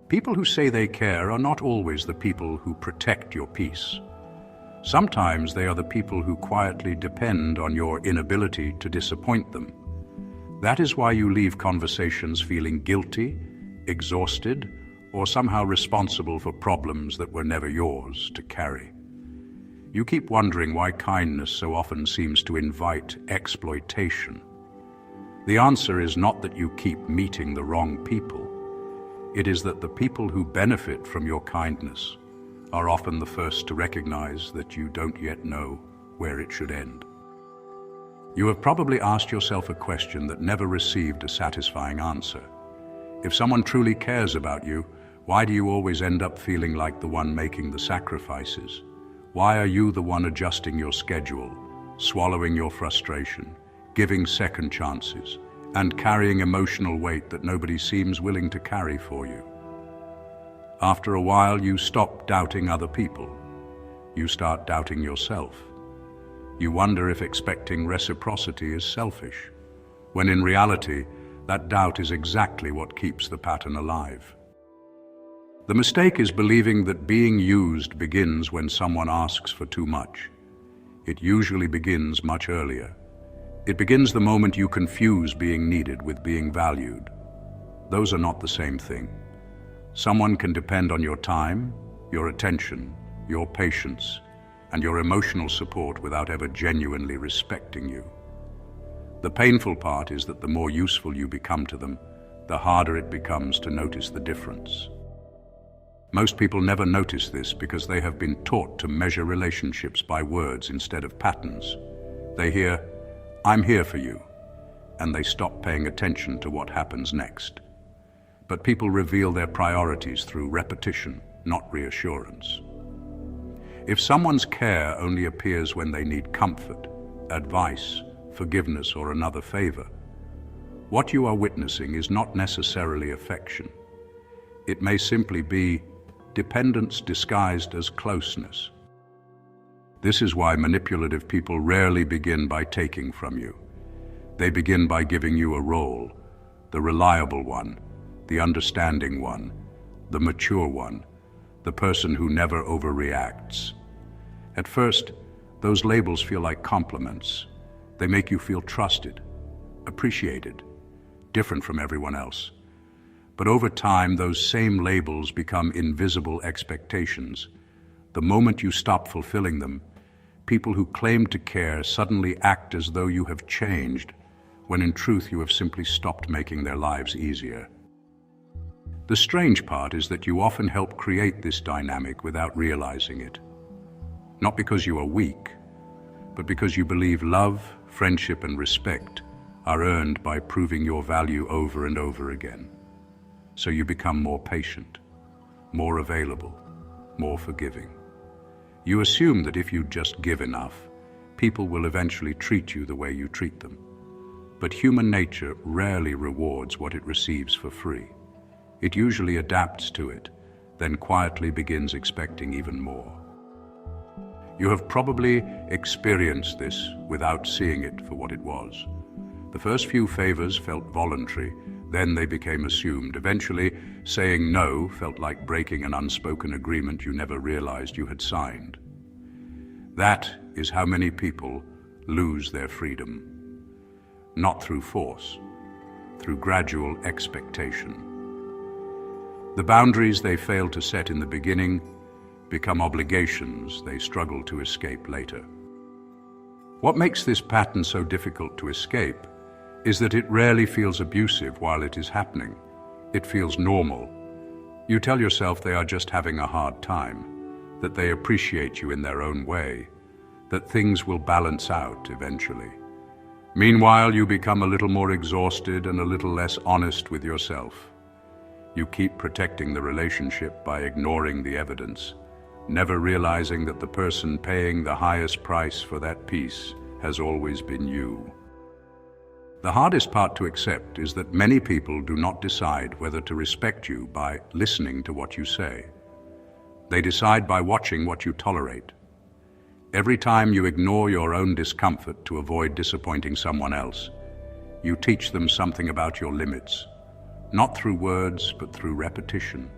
People who say they care are not always the people who protect your peace. Sometimes they are the people who quietly depend on your inability to disappoint them. That is why you leave conversations feeling guilty, exhausted, or somehow responsible for problems that were never yours to carry. You keep wondering why kindness so often seems to invite exploitation. The answer is not that you keep meeting the wrong people. It is that the people who benefit from your kindness are often the first to recognize that you don't yet know where it should end. You have probably asked yourself a question that never received a satisfying answer. If someone truly cares about you, why do you always end up feeling like the one making the sacrifices? Why are you the one adjusting your schedule, swallowing your frustration, giving second chances, and carrying emotional weight that nobody seems willing to carry for you? After a while, you stop doubting other people. You start doubting yourself. You wonder if expecting reciprocity is selfish, when in reality, that doubt is exactly what keeps the pattern alive. The mistake is believing that being used begins when someone asks for too much. It usually begins much earlier. It begins the moment you confuse being needed with being valued. Those are not the same thing. Someone can depend on your time, your attention, your patience, and your emotional support without ever genuinely respecting you. The painful part is that the more useful you become to them, the harder it becomes to notice the difference. Most people never notice this because they have been taught to measure relationships by words instead of patterns. They hear, "I'm here for you," and they stop paying attention to what happens next. But people reveal their priorities through repetition, not reassurance. If someone's care only appears when they need comfort, advice, forgiveness, or another favor, what you are witnessing is not necessarily affection. It may simply be dependence disguised as closeness. This is why manipulative people rarely begin by taking from you. They begin by giving you a role, the reliable one, the understanding one, the mature one, the person who never overreacts. At first, those labels feel like compliments. They make you feel trusted, appreciated, different from everyone else. But over time, those same labels become invisible expectations. The moment you stop fulfilling them, people who claim to care suddenly act as though you have changed, when in truth you have simply stopped making their lives easier. The strange part is that you often help create this dynamic without realizing it. Not because you are weak, but because you believe love, friendship, and respect are earned by proving your value over and over again. So you become more patient, more available, more forgiving. You assume that if you just give enough, people will eventually treat you the way you treat them. But human nature rarely rewards what it receives for free. It usually adapts to it, then quietly begins expecting even more. You have probably experienced this without seeing it for what it was. The first few favors felt voluntary, then they became assumed. Eventually, saying no felt like breaking an unspoken agreement you never realized you had signed. That is how many people lose their freedom. Not through force, through gradual expectation. The boundaries they failed to set in the beginning become obligations they struggle to escape later. What makes this pattern so difficult to escape is that it rarely feels abusive while it is happening. It feels normal. You tell yourself they are just having a hard time, that they appreciate you in their own way, that things will balance out eventually. Meanwhile, you become a little more exhausted and a little less honest with yourself. You keep protecting the relationship by ignoring the evidence, never realizing that the person paying the highest price for that peace has always been you. The hardest part to accept is that many people do not decide whether to respect you by listening to what you say. They decide by watching what you tolerate. Every time you ignore your own discomfort to avoid disappointing someone else, you teach them something about your limits, not through words, but through repetition.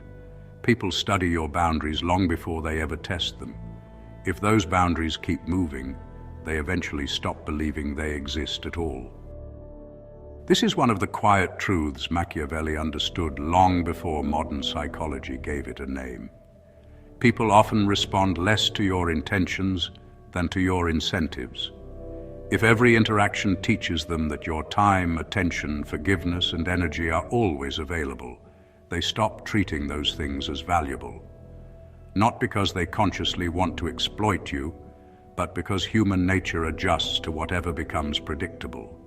People study your boundaries long before they ever test them. If those boundaries keep moving, they eventually stop believing they exist at all. This is one of the quiet truths Machiavelli understood long before modern psychology gave it a name. People often respond less to your intentions than to your incentives. If every interaction teaches them that your time, attention, forgiveness, and energy are always available, they stop treating those things as valuable. Not because they consciously want to exploit you, but because human nature adjusts to whatever becomes predictable.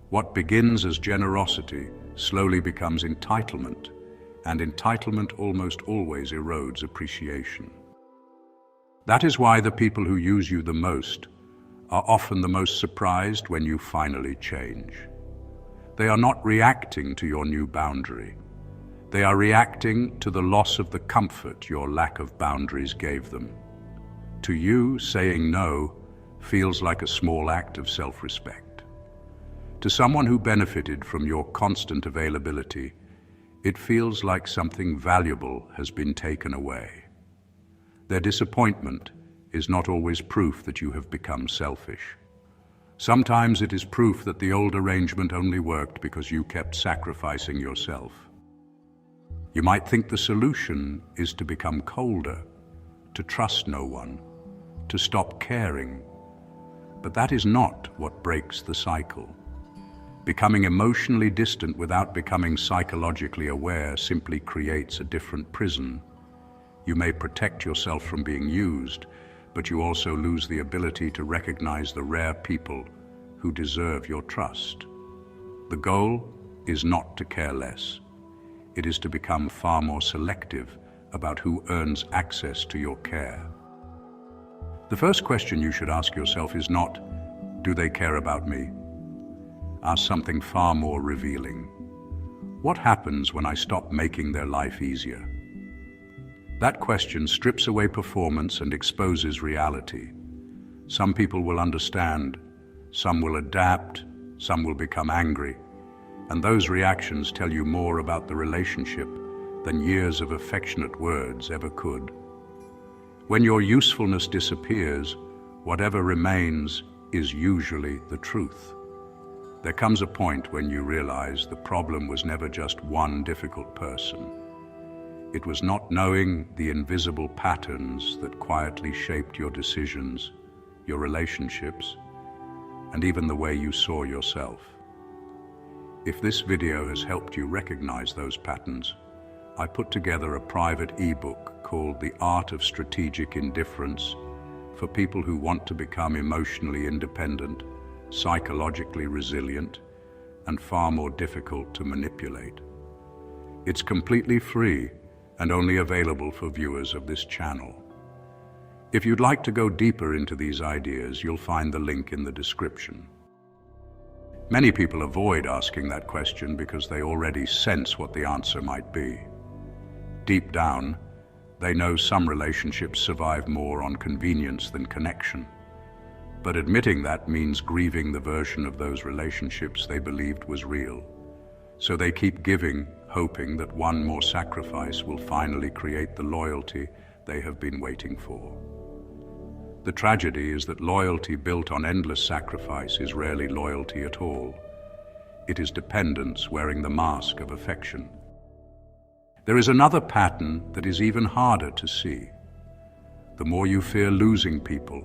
What begins as generosity slowly becomes entitlement, and entitlement almost always erodes appreciation. That is why the people who use you the most are often the most surprised when you finally change. They are not reacting to your new boundary. They are reacting to the loss of the comfort your lack of boundaries gave them. To you, saying no feels like a small act of self-respect. To someone who benefited from your constant availability, it feels like something valuable has been taken away. Their disappointment is not always proof that you have become selfish. Sometimes it is proof that the old arrangement only worked because you kept sacrificing yourself. You might think the solution is to become colder, to trust no one, to stop caring. But that is not what breaks the cycle. Becoming emotionally distant without becoming psychologically aware simply creates a different prison. You may protect yourself from being used, but you also lose the ability to recognize the rare people who deserve your trust. The goal is not to care less. It is to become far more selective about who earns access to your care. The first question you should ask yourself is not, do they care about me? Ask something far more revealing. What happens when I stop making their life easier? That question strips away performance and exposes reality. Some people will understand, some will adapt, some will become angry, and those reactions tell you more about the relationship than years of affectionate words ever could. When your usefulness disappears, whatever remains is usually the truth. There comes a point when you realize the problem was never just one difficult person. It was not knowing the invisible patterns that quietly shaped your decisions, your relationships, and even the way you saw yourself. If this video has helped you recognize those patterns, I put together a private ebook called The Art of Strategic Indifference for people who want to become emotionally independent, psychologically resilient, and far more difficult to manipulate. It's completely free and only available for viewers of this channel. If you'd like to go deeper into these ideas, you'll find the link in the description. Many people avoid asking that question because they already sense what the answer might be. Deep down, they know some relationships survive more on convenience than connection. But admitting that means grieving the version of those relationships they believed was real. So they keep giving, hoping that one more sacrifice will finally create the loyalty they have been waiting for. The tragedy is that loyalty built on endless sacrifice is rarely loyalty at all. It is dependence wearing the mask of affection. There is another pattern that is even harder to see. The more you fear losing people,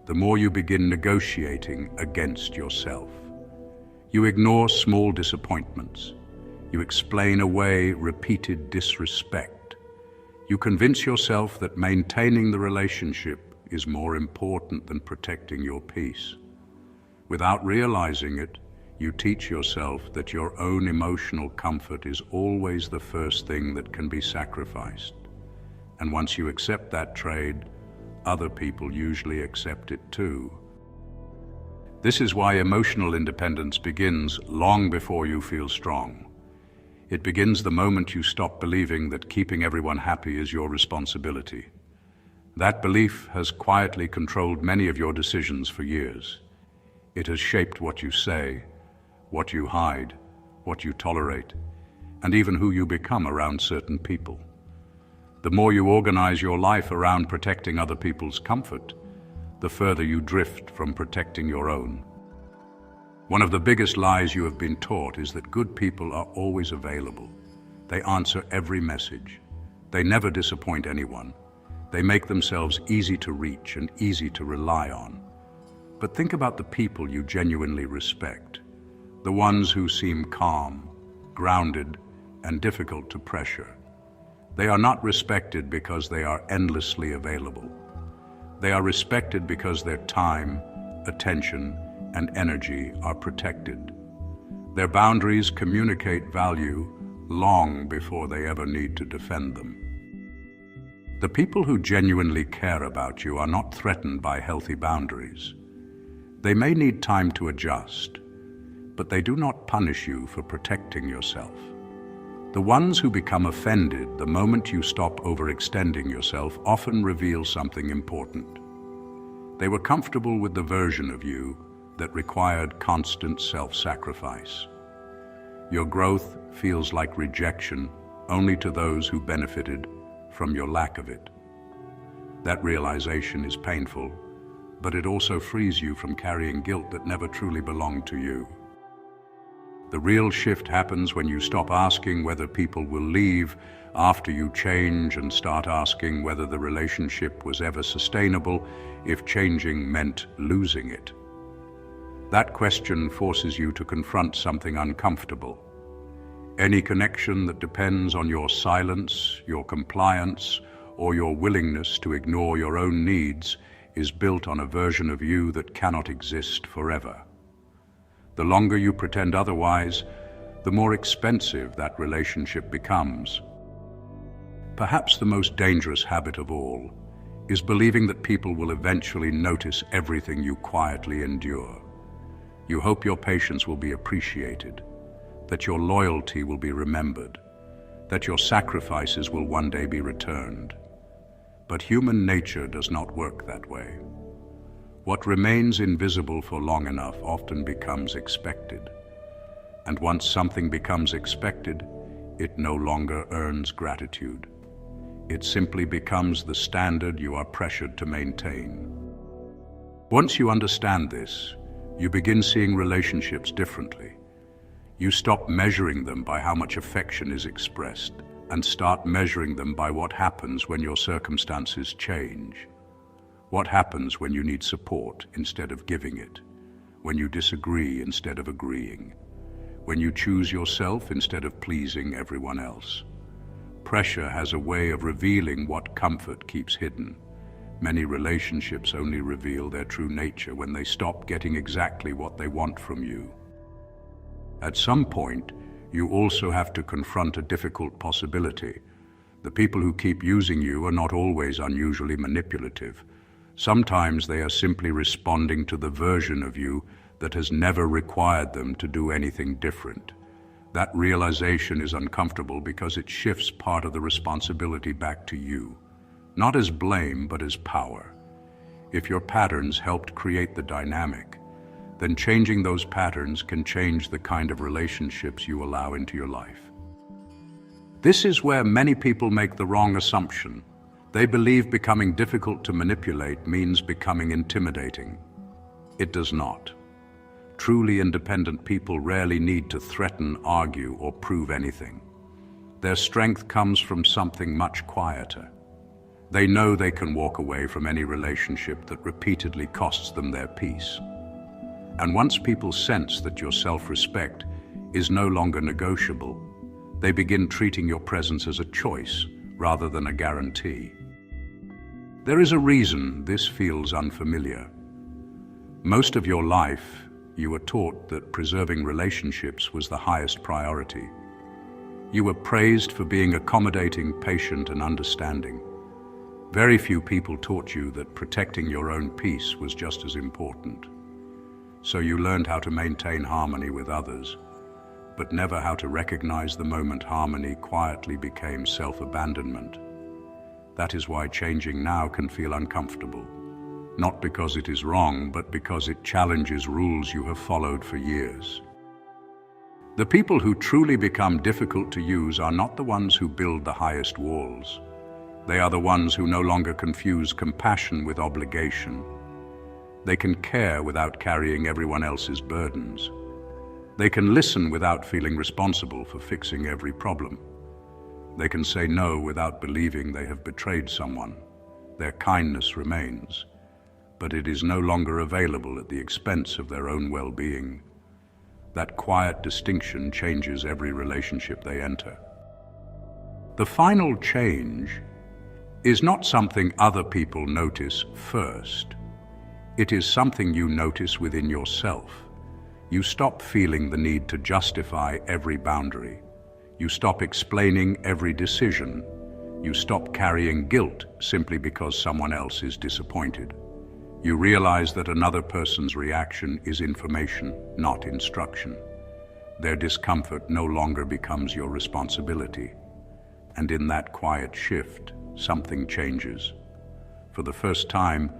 the more you begin negotiating against yourself. You ignore small disappointments. You explain away repeated disrespect. You convince yourself that maintaining the relationship is more important than protecting your peace. Without realizing it, you teach yourself that your own emotional comfort is always the first thing that can be sacrificed. And once you accept that trade, other people usually accept it too. This is why emotional independence begins long before you feel strong. It begins the moment you stop believing that keeping everyone happy is your responsibility. That belief has quietly controlled many of your decisions for years. It has shaped what you say, what you hide, what you tolerate, and even who you become around certain people. The more you organize your life around protecting other people's comfort, the further you drift from protecting your own. One of the biggest lies you have been taught is that good people are always available. They answer every message. They never disappoint anyone. They make themselves easy to reach and easy to rely on. But think about the people you genuinely respect, the ones who seem calm, grounded, and difficult to pressure. They are not respected because they are endlessly available. They are respected because their time, attention, and energy are protected. Their boundaries communicate value long before they ever need to defend them. The people who genuinely care about you are not threatened by healthy boundaries. They may need time to adjust, but they do not punish you for protecting yourself. The ones who become offended the moment you stop overextending yourself often reveal something important. They were comfortable with the version of you that required constant self-sacrifice. Your growth feels like rejection only to those who benefited from your lack of it. That realization is painful, but it also frees you from carrying guilt that never truly belonged to you. The real shift happens when you stop asking whether people will leave after you change and start asking whether the relationship was ever sustainable if changing meant losing it. That question forces you to confront something uncomfortable. Any connection that depends on your silence, your compliance, or your willingness to ignore your own needs is built on a version of you that cannot exist forever. The longer you pretend otherwise, the more expensive that relationship becomes. Perhaps the most dangerous habit of all is believing that people will eventually notice everything you quietly endure. You hope your patience will be appreciated, that your loyalty will be remembered, that your sacrifices will one day be returned. But human nature does not work that way. What remains invisible for long enough often becomes expected. And once something becomes expected, it no longer earns gratitude. It simply becomes the standard you are pressured to maintain. Once you understand this, you begin seeing relationships differently. You stop measuring them by how much affection is expressed and start measuring them by what happens when your circumstances change. What happens when you need support instead of giving it, when you disagree instead of agreeing, when you choose yourself instead of pleasing everyone else. Pressure has a way of revealing what comfort keeps hidden. Many relationships only reveal their true nature when they stop getting exactly what they want from you. At some point, you also have to confront a difficult possibility. The people who keep using you are not always unusually manipulative. Sometimes they are simply responding to the version of you that has never required them to do anything different. That realization is uncomfortable because it shifts part of the responsibility back to you, not as blame, but as power. If your patterns helped create the dynamic, then changing those patterns can change the kind of relationships you allow into your life. This is where many people make the wrong assumption. They believe becoming difficult to manipulate means becoming intimidating. It does not. Truly independent people rarely need to threaten, argue, or prove anything. Their strength comes from something much quieter. They know they can walk away from any relationship that repeatedly costs them their peace. And once people sense that your self-respect is no longer negotiable, they begin treating your presence as a choice rather than a guarantee. There is a reason this feels unfamiliar. Most of your life, you were taught that preserving relationships was the highest priority. You were praised for being accommodating, patient, and understanding. Very few people taught you that protecting your own peace was just as important. So you learned how to maintain harmony with others, but never how to recognize the moment harmony quietly became self-abandonment. That is why changing now can feel uncomfortable. Not because it is wrong, but because it challenges rules you have followed for years. The people who truly become difficult to use are not the ones who build the highest walls. They are the ones who no longer confuse compassion with obligation. They can care without carrying everyone else's burdens. They can listen without feeling responsible for fixing every problem. They can say no without believing they have betrayed someone. Their kindness remains, but it is no longer available at the expense of their own well-being. That quiet distinction changes every relationship they enter. The final change is not something other people notice first. It is something you notice within yourself. You stop feeling the need to justify every boundary. You stop explaining every decision. You stop carrying guilt simply because someone else is disappointed. You realize that another person's reaction is information, not instruction. Their discomfort no longer becomes your responsibility. And in that quiet shift, something changes. For the first time,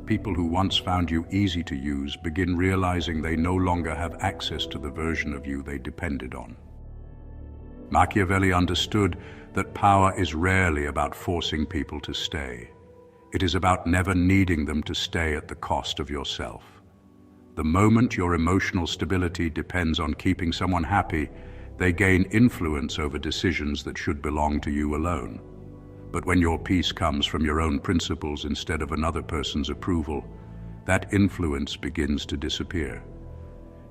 people who once found you easy to use begin realizing they no longer have access to the version of you they depended on. Machiavelli understood that power is rarely about forcing people to stay. It is about never needing them to stay at the cost of yourself. The moment your emotional stability depends on keeping someone happy, they gain influence over decisions that should belong to you alone. But when your peace comes from your own principles instead of another person's approval, that influence begins to disappear.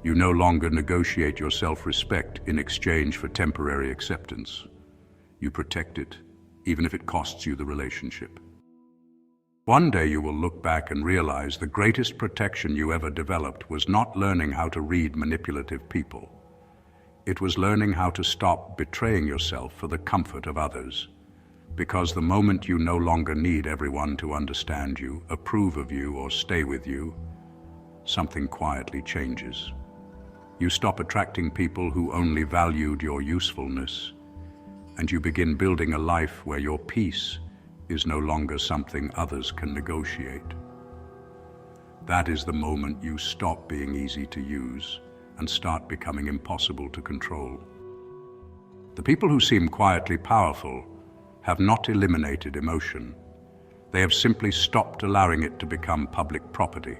You no longer negotiate your self-respect in exchange for temporary acceptance. You protect it, even if it costs you the relationship. One day you will look back and realize the greatest protection you ever developed was not learning how to read manipulative people. It was learning how to stop betraying yourself for the comfort of others. Because the moment you no longer need everyone to understand you, approve of you, or stay with you, something quietly changes. You stop attracting people who only valued your usefulness, and you begin building a life where your peace is no longer something others can negotiate. That is the moment you stop being easy to use and start becoming impossible to control. The people who seem quietly powerful have not eliminated emotion. They have simply stopped allowing it to become public property.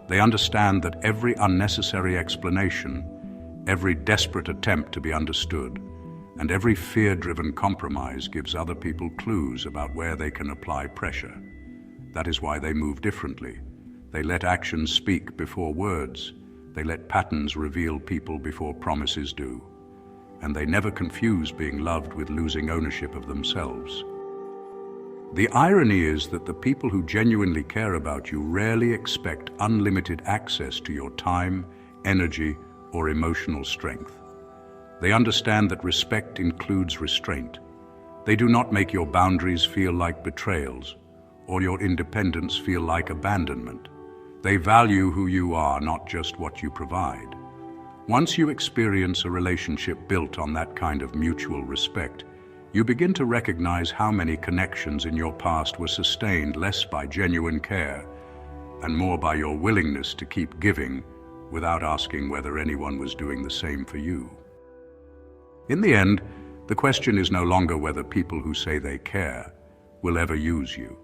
They understand that every unnecessary explanation, every desperate attempt to be understood, and every fear-driven compromise gives other people clues about where they can apply pressure. That is why they move differently. They let actions speak before words. They let patterns reveal people before promises do. And they never confuse being loved with losing ownership of themselves. The irony is that the people who genuinely care about you rarely expect unlimited access to your time, energy, or emotional strength. They understand that respect includes restraint. They do not make your boundaries feel like betrayals, or your independence feel like abandonment. They value who you are, not just what you provide. Once you experience a relationship built on that kind of mutual respect, you begin to recognize how many connections in your past were sustained less by genuine care and more by your willingness to keep giving without asking whether anyone was doing the same for you. In the end, the question is no longer whether people who say they care will ever use you.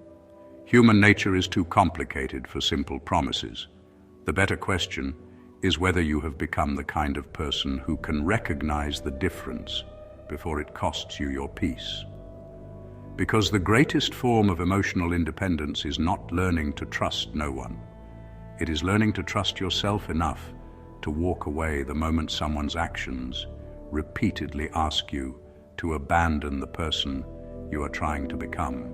Human nature is too complicated for simple promises. The better question is whether you have become the kind of person who can recognize the difference before it costs you your peace. Because the greatest form of emotional independence is not learning to trust no one. It is learning to trust yourself enough to walk away the moment someone's actions repeatedly ask you to abandon the person you are trying to become.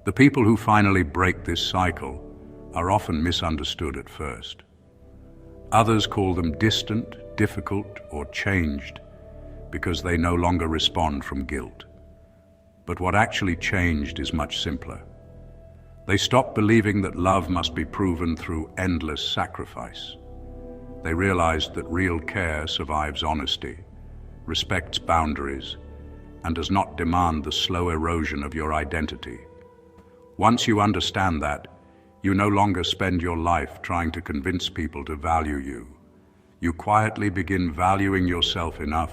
The people who finally break this cycle are often misunderstood at first. Others call them distant, difficult, or changed because they no longer respond from guilt. But what actually changed is much simpler. They stopped believing that love must be proven through endless sacrifice. They realized that real care survives honesty, respects boundaries, and does not demand the slow erosion of your identity. Once you understand that, you no longer spend your life trying to convince people to value you. You quietly begin valuing yourself enough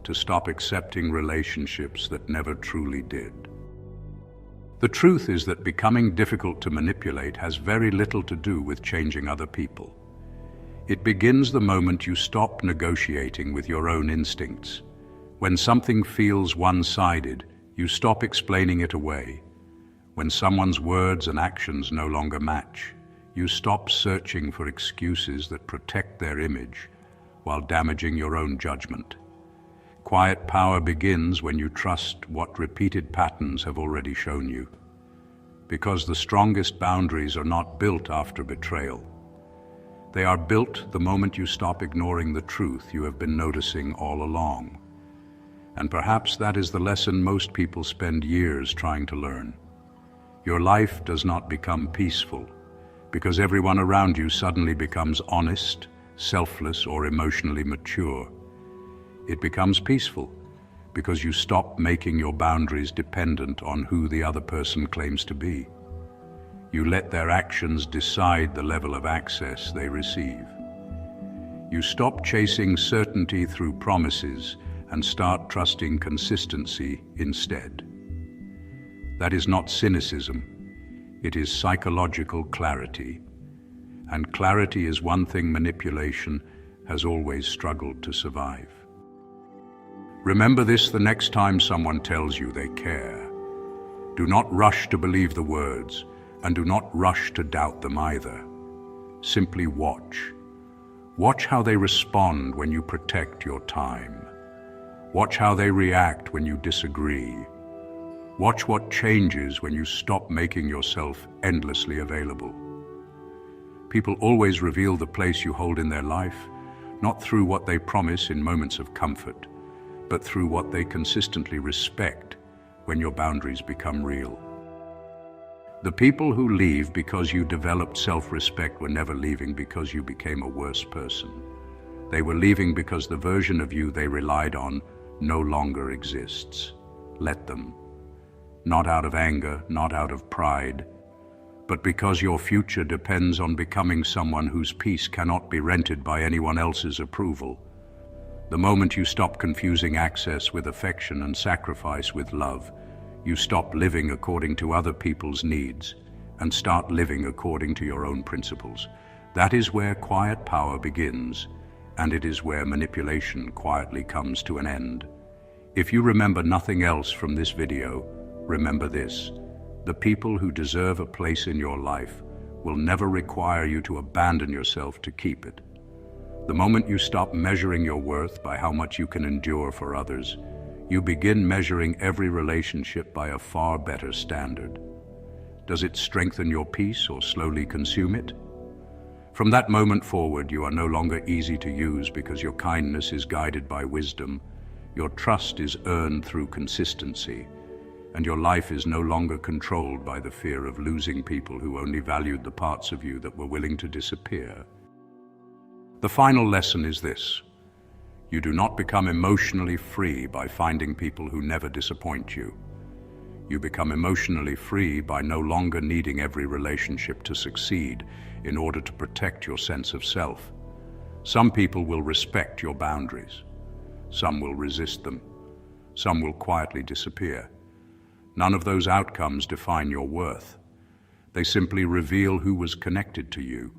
to stop accepting relationships that never truly did. The truth is that becoming difficult to manipulate has very little to do with changing other people. It begins the moment you stop negotiating with your own instincts. When something feels one-sided, you stop explaining it away. When someone's words and actions no longer match, you stop searching for excuses that protect their image while damaging your own judgment. Quiet power begins when you trust what repeated patterns have already shown you. Because the strongest boundaries are not built after betrayal. They are built the moment you stop ignoring the truth you have been noticing all along. And perhaps that is the lesson most people spend years trying to learn. Your life does not become peaceful because everyone around you suddenly becomes honest, selfless, or emotionally mature. It becomes peaceful because you stop making your boundaries dependent on who the other person claims to be. You let their actions decide the level of access they receive. You stop chasing certainty through promises and start trusting consistency instead. That is not cynicism, it is psychological clarity. And clarity is one thing manipulation has always struggled to survive. Remember this the next time someone tells you they care. Do not rush to believe the words, and do not rush to doubt them either. Simply watch. Watch how they respond when you protect your time. Watch how they react when you disagree. Watch what changes when you stop making yourself endlessly available. People always reveal the place you hold in their life, not through what they promise in moments of comfort, but through what they consistently respect when your boundaries become real. The people who leave because you developed self-respect were never leaving because you became a worse person. They were leaving because the version of you they relied on no longer exists. Let them. Not out of anger, not out of pride, but because your future depends on becoming someone whose peace cannot be rented by anyone else's approval. The moment you stop confusing access with affection and sacrifice with love, you stop living according to other people's needs and start living according to your own principles. That is where quiet power begins, and it is where manipulation quietly comes to an end. If you remember nothing else from this video, remember this: the people who deserve a place in your life will never require you to abandon yourself to keep it. The moment you stop measuring your worth by how much you can endure for others, you begin measuring every relationship by a far better standard. Does it strengthen your peace or slowly consume it? From that moment forward, you are no longer easy to use because your kindness is guided by wisdom, your trust is earned through consistency, and your life is no longer controlled by the fear of losing people who only valued the parts of you that were willing to disappear. The final lesson is this: you do not become emotionally free by finding people who never disappoint you. You become emotionally free by no longer needing every relationship to succeed in order to protect your sense of self. Some people will respect your boundaries. Some will resist them. Some will quietly disappear. None of those outcomes define your worth. They simply reveal who was connected to you,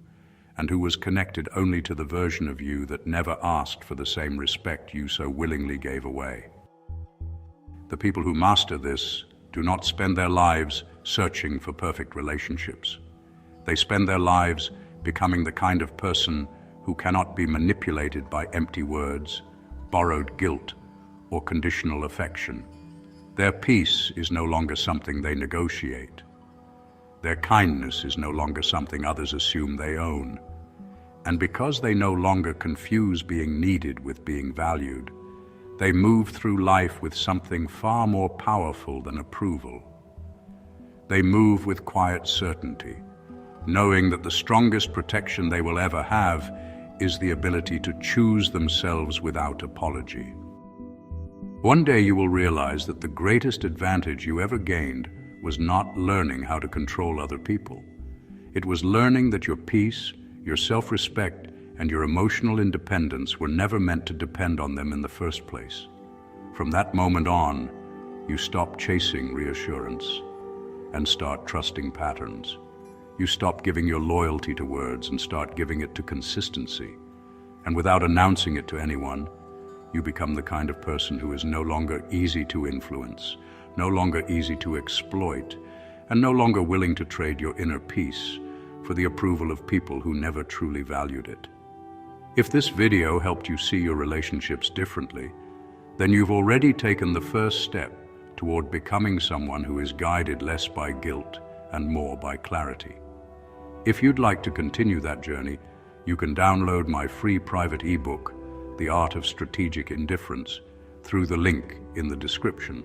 and who was connected only to the version of you that never asked for the same respect you so willingly gave away. The people who master this do not spend their lives searching for perfect relationships. They spend their lives becoming the kind of person who cannot be manipulated by empty words, borrowed guilt, or conditional affection. Their peace is no longer something they negotiate. Their kindness is no longer something others assume they own. And because they no longer confuse being needed with being valued, they move through life with something far more powerful than approval. They move with quiet certainty, knowing that the strongest protection they will ever have is the ability to choose themselves without apology. One day you will realize that the greatest advantage you ever gained was not learning how to control other people. It was learning that your peace, your self-respect, and your emotional independence were never meant to depend on them in the first place. From that moment on, you stopped chasing reassurance, and start trusting patterns. You stop giving your loyalty to words and start giving it to consistency. And without announcing it to anyone, you become the kind of person who is no longer easy to influence, no longer easy to exploit, and no longer willing to trade your inner peace for the approval of people who never truly valued it. If this video helped you see your relationships differently, then you've already taken the first step toward becoming someone who is guided less by guilt and more by clarity. If you'd like to continue that journey, you can download my free private ebook, The Art of Strategic Indifference, through the link in the description.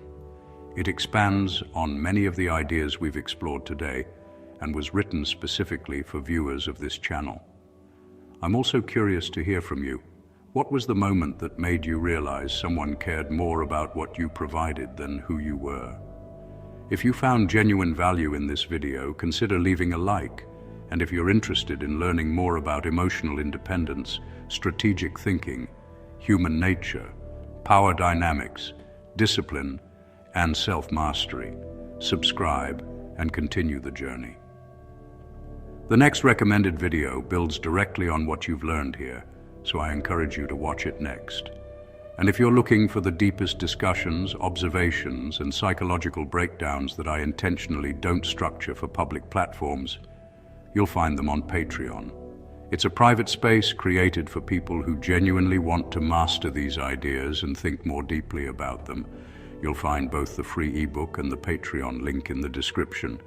It expands on many of the ideas we've explored today and was written specifically for viewers of this channel. I'm also curious to hear from you. What was the moment that made you realize someone cared more about what you provided than who you were? If you found genuine value in this video, consider leaving a like. And if you're interested in learning more about emotional independence, strategic thinking, human nature, power dynamics, discipline, and self-mastery, subscribe and continue the journey. The next recommended video builds directly on what you've learned here, so I encourage you to watch it next. And if you're looking for the deepest discussions, observations, and psychological breakdowns that I intentionally don't structure for public platforms, you'll find them on Patreon. It's a private space created for people who genuinely want to master these ideas and think more deeply about them. You'll find both the free ebook and the Patreon link in the description.